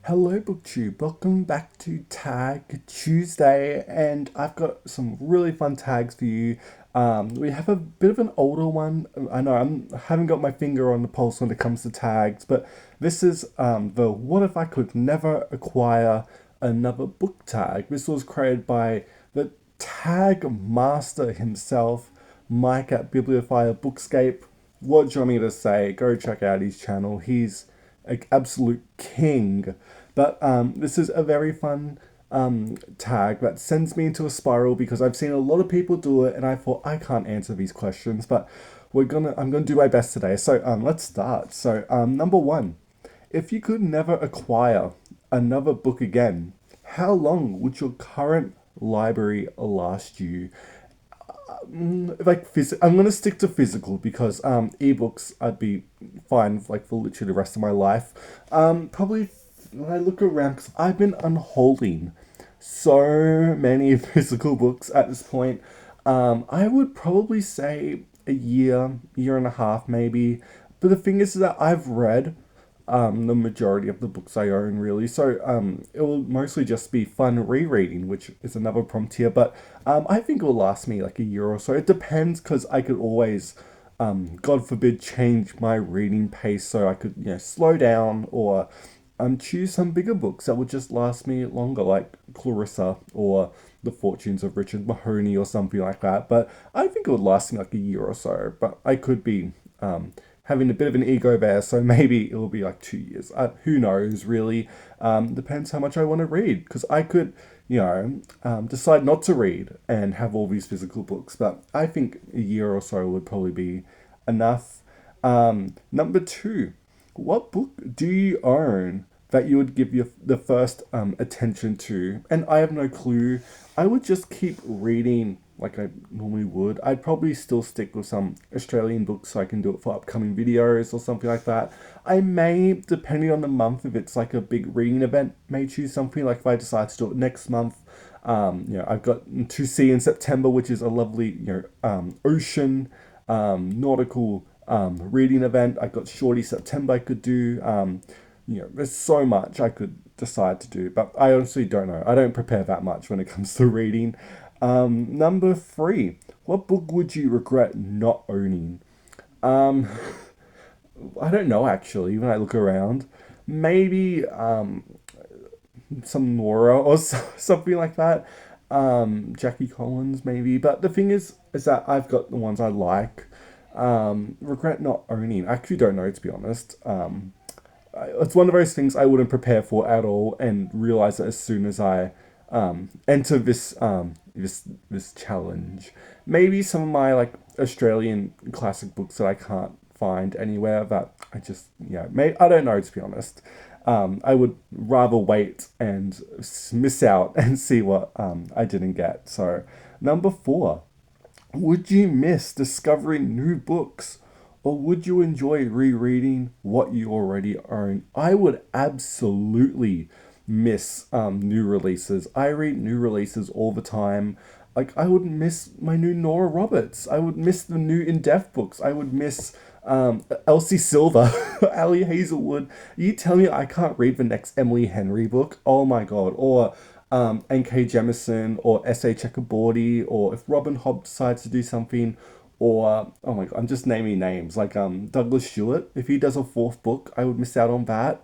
Hello, BookTube. Welcome back to Tag Tuesday, and I've got some really fun tags for you. We have a bit of an older one. I know I haven't got my finger on the pulse when it comes to tags, but this is the "What if I could never acquire another book" tag. This was created by the tag master himself, Mike at Bibliophile Bookscape. What do you want me to say? Go check out his channel. He's an absolute king. But this is a very fun tag that sends me into a spiral because I've seen a lot of people do it, and I thought I can't answer these questions, but I'm gonna do my best today. So let's start. So number one, if you could never acquire another book again, how long would your current library last you? I'm gonna stick to physical because ebooks I'd be fine like for literally the rest of my life. Probably when I look around, because I've been unholding so many physical books at this point. I would probably say a year and a half maybe. But the thing is that I've read the majority of the books I own, really. So it will mostly just be fun rereading, which is another prompt here. But I think it will last me like a year or so. It depends because I could always, God forbid, change my reading pace so I could, slow down or choose some bigger books that would just last me longer, like Clarissa or The Fortunes of Richard Mahoney or something like that. But I think it would last me like a year or so. But I could be having a bit of an ego there, so maybe it'll be like 2 years. Who knows, really? Depends how much I want to read, because I could, decide not to read and have all these physical books, but I think a year or so would probably be enough. Number two, what book do you own that you would give the first attention to? And I have no clue. I would just keep reading like I normally would. I'd probably still stick with some Australian books so I can do it for upcoming videos or something like that. I may, depending on the month, if it's like a big reading event, may choose something. Like if I decide to do it next month, I've got To Sea in September, which is a lovely, ocean, nautical reading event. I got Shorty September I could do. There's so much I could decide to do, but I honestly don't know. I don't prepare that much when it comes to reading. Number three, what book would you regret not owning? Um, I don't know actually. When I look around, maybe some Nora or something like that. Jackie Collins maybe. But the thing is that I've got the ones I like. Regret not owning. I actually don't know, to be honest. It's one of those things I wouldn't prepare for at all, and realize it as soon as I enter this challenge. Maybe some of my like Australian classic books that I can't find anywhere that I just I don't know, to be honest. I would rather wait and miss out and see what I didn't get. So number four, would you miss discovering new books, or would you enjoy rereading what you already own? I would absolutely miss new releases. I read new releases all the time. Like, I would miss my new Nora Roberts. I would miss the new In Depth books. I would miss Elsie Silver, Ali Hazelwood. You tell me I can't read the next Emily Henry book? Oh my god. Or N.K. Jemisin or S.A. Checkerboardy, or if Robin Hobb decides to do something, or oh my god, I'm just naming names like Douglas Stewart. If he does a fourth book, I would miss out on that.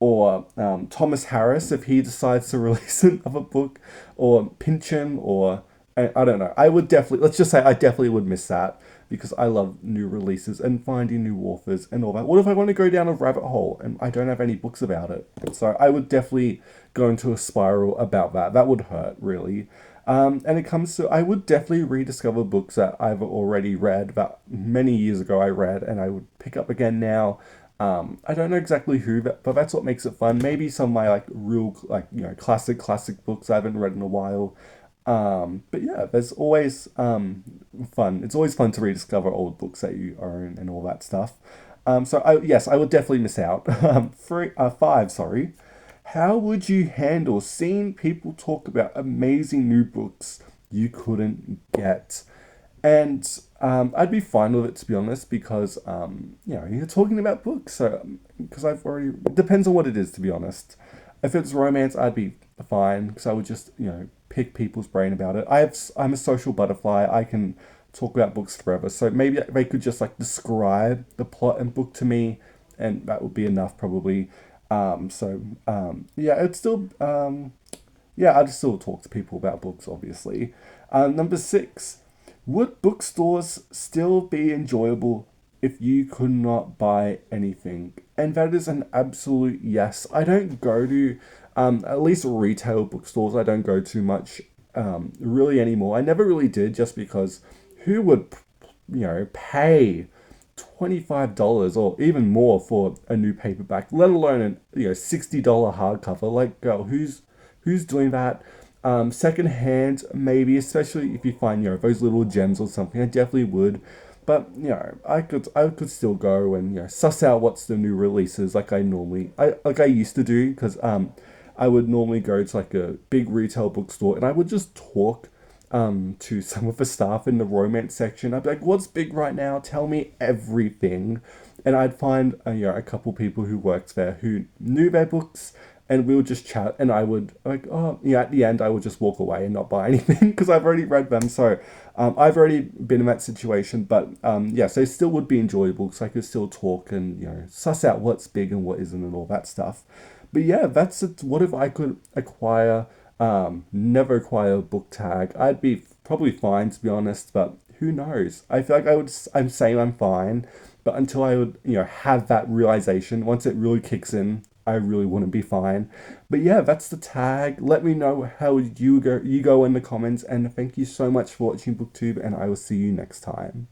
Or Thomas Harris if he decides to release another book, or Pynchon, or I don't know. I would definitely, let's just say I definitely would miss that because I love new releases and finding new authors and all that. What if I want to go down a rabbit hole and I don't have any books about it? So I would definitely go into a spiral about that. That would hurt, really. And it comes to, I would definitely rediscover books that I've already read that many years ago I read and I would pick up again now. I don't know exactly who, but that's what makes it fun. Maybe some of my like real like classic books I haven't read in a while. But yeah, there's always fun. It's always fun to rediscover old books that you own and all that stuff. Yes, I would definitely miss out. Five, sorry. How would you handle seeing people talk about amazing new books you couldn't get? And I'd be fine with it, to be honest, because you're talking about books. So because I've already, it depends on what it is, to be honest. If it's romance, I'd be fine because I would just, pick people's brain about it. I'm a social butterfly. I can talk about books forever. So maybe they could just like describe the plot and book to me, and that would be enough probably. Yeah, it's still yeah, I'd still talk to people about books, obviously. Number six, would bookstores still be enjoyable if you could not buy anything? And that is an absolute yes. I don't go to, at least retail bookstores, I don't go to much really anymore. I never really did just because who would, pay $25 or even more for a new paperback, let alone an $60 hardcover. Like, girl, who's doing that? Second hand, maybe, especially if you find those little gems or something. I definitely would, but I could still go and suss out what's the new releases like I used to do because I would normally go to like a big retail bookstore and I would just talk to some of the staff in the romance section. I'd be like, "What's big right now? Tell me everything." And I'd find a couple people who worked there who knew their books, and we would just chat. And I would like, oh yeah. At the end, I would just walk away and not buy anything because I've already read them. So I've already been in that situation. But yeah, so it still would be enjoyable because I could still talk and suss out what's big and what isn't and all that stuff. But yeah, that's it. What if I could acquire never acquire a book tag? I'd be probably fine to be honest, but who knows? I feel like I'm saying I'm fine, but until I would, have that realization, once it really kicks in, I really wouldn't be fine. But yeah, that's the tag. Let me know how you go in the comments, and thank you so much for watching BookTube, and I will see you next time.